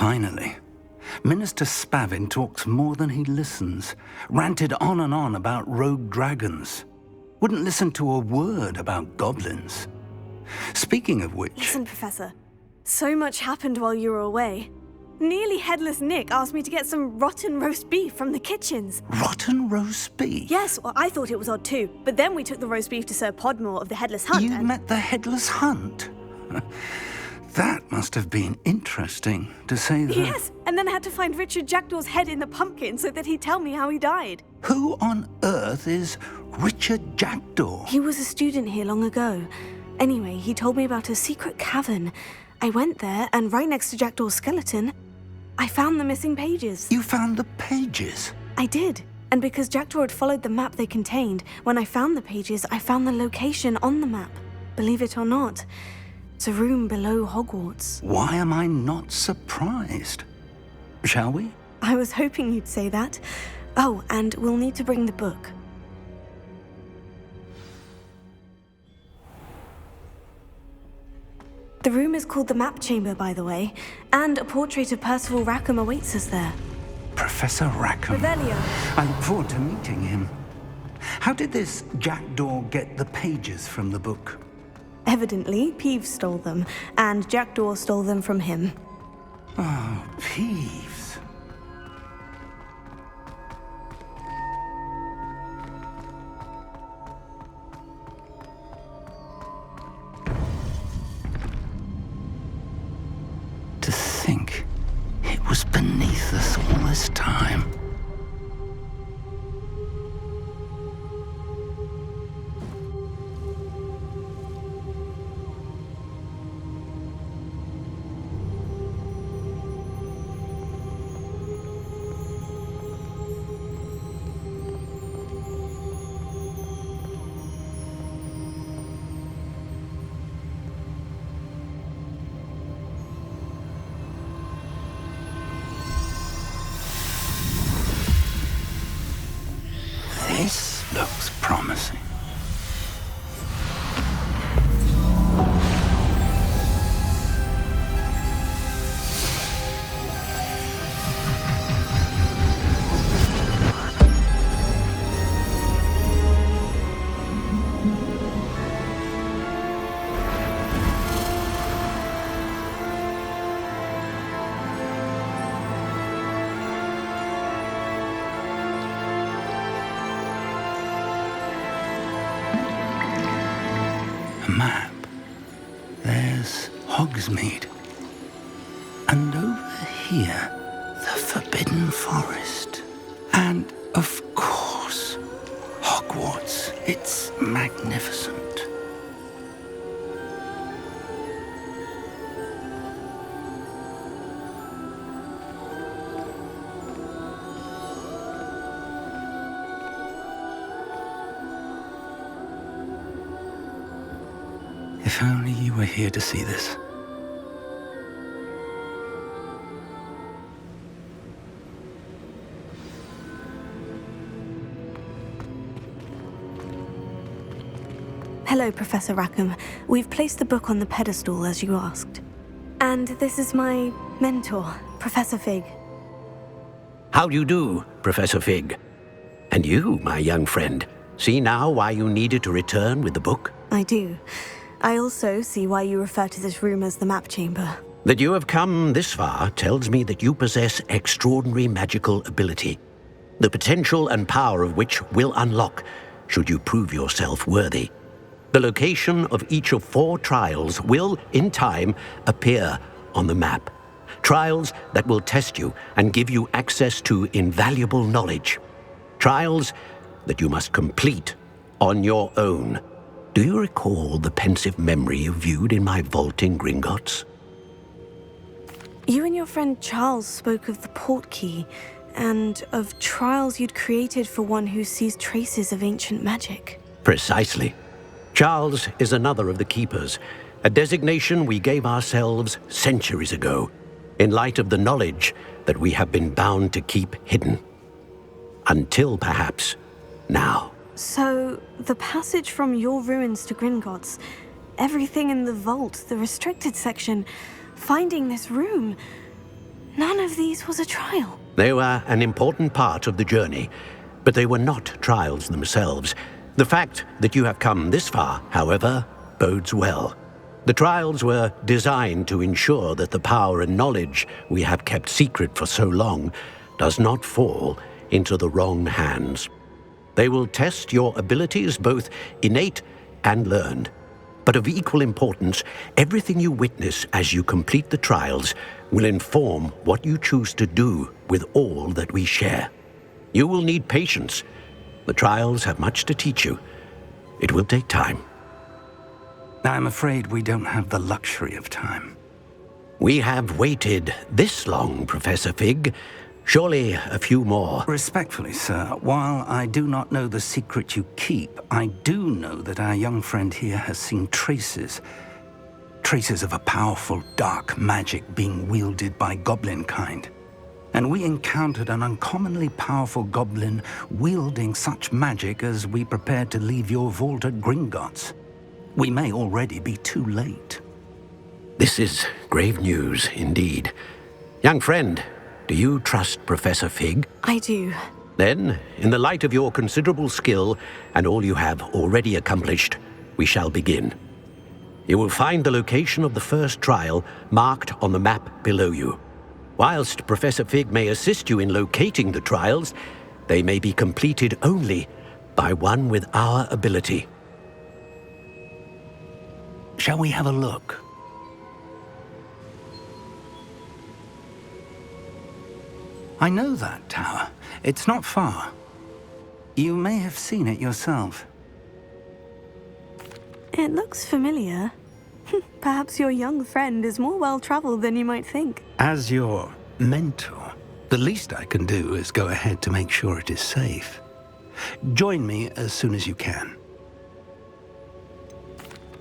Finally. Minister Spavin talks more than he listens, ranted on and on about rogue dragons. Wouldn't listen to a word about goblins. Speaking of which... Listen, Professor. So much happened while you were away. Nearly Headless Nick asked me to get some rotten roast beef from the kitchens. Rotten roast beef? Yes, well, I thought it was odd too. But then we took the roast beef to Sir Podmore of the Headless Hunt. You met the Headless Hunt? That must have been interesting, to say the... Yes, and then I had to find Richard Jackdaw's head in the pumpkin so that he'd tell me how he died. Who on earth is Richard Jackdaw? He was a student here long ago. Anyway, he told me about a secret cavern. I went there, and right next to Jackdaw's skeleton, I found the missing pages. You found the pages? I did. And because Jackdaw had followed the map they contained, when I found the pages, I found the location on the map. Believe it or not, it's a room below Hogwarts. Why am I not surprised? Shall we? I was hoping you'd say that. Oh, and we'll need to bring the book. The room is called the Map Chamber, by the way, and a portrait of Percival Rackham awaits us there. Professor Rackham. Revelio. I look forward to meeting him. How did this Jackdaw get the pages from the book? Evidently, Peeves stole them, and Jackdaw stole them from him. Oh, Peeves. To think it was beneath us all this time. This looks promising. A map. There's Hogsmeade. And over here, the Forbidden Forest. And, of course, Hogwarts. It's magnificent. If only you were here to see this. Hello, Professor Rackham. We've placed the book on the pedestal, as you asked. And this is my mentor, Professor Fig. How do you do, Professor Fig? And you, my young friend, see now why you needed to return with the book? I do. I also see why you refer to this room as the Map Chamber. That you have come this far tells me that you possess extraordinary magical ability, the potential and power of which will unlock should you prove yourself worthy. The location of each of 4 trials will, in time, appear on the map. Trials that will test you and give you access to invaluable knowledge. Trials that you must complete on your own. Do you recall the pensive memory you viewed in my vault in Gringotts? You and your friend Charles spoke of the portkey, and of trials you'd created for one who sees traces of ancient magic. Precisely. Charles is another of the Keepers, a designation we gave ourselves centuries ago, in light of the knowledge that we have been bound to keep hidden. Until, perhaps, now. So, the passage from your ruins to Gringotts, everything in the vault, the restricted section, finding this room, None of these was a trial. They were an important part of the journey, but they were not trials themselves. The fact that you have come this far, however, bodes well. The trials were designed to ensure that the power and knowledge we have kept secret for so long does not fall into the wrong hands. They will test your abilities, both innate and learned. But of equal importance, everything you witness as you complete the trials will inform what you choose to do with all that we share. You will need patience. The trials have much to teach you. It will take time. I'm afraid we don't have the luxury of time. We have waited this long, Professor Fig. Surely a few more. Respectfully, sir, while I do not know the secret you keep, I do know that our young friend here has seen traces of a powerful dark magic being wielded by goblin kind. And we encountered an uncommonly powerful goblin wielding such magic as we prepared to leave your vault at Gringotts. We may already be too late. This is grave news indeed. Young friend, do you trust Professor Fig? I do. Then, in the light of your considerable skill and all you have already accomplished, we shall begin. You will find the location of the first trial marked on the map below you. Whilst Professor Fig may assist you in locating the trials, they may be completed only by one with our ability. Shall we have a look? I know that tower. It's not far. You may have seen it yourself. It looks familiar. Perhaps your young friend is more well-traveled than you might think. As your mentor, the least I can do is go ahead to make sure it is safe. Join me as soon as you can.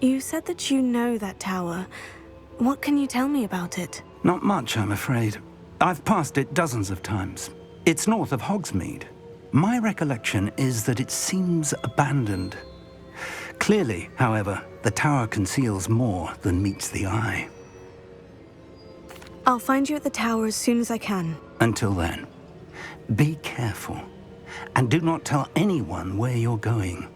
You said that you know that tower. What can you tell me about it? Not much, I'm afraid. I've passed it dozens of times. It's north of Hogsmeade. My recollection is that it seems abandoned. Clearly, however, the tower conceals more than meets the eye. I'll find you at the tower as soon as I can. Until then, be careful, and do not tell anyone where you're going.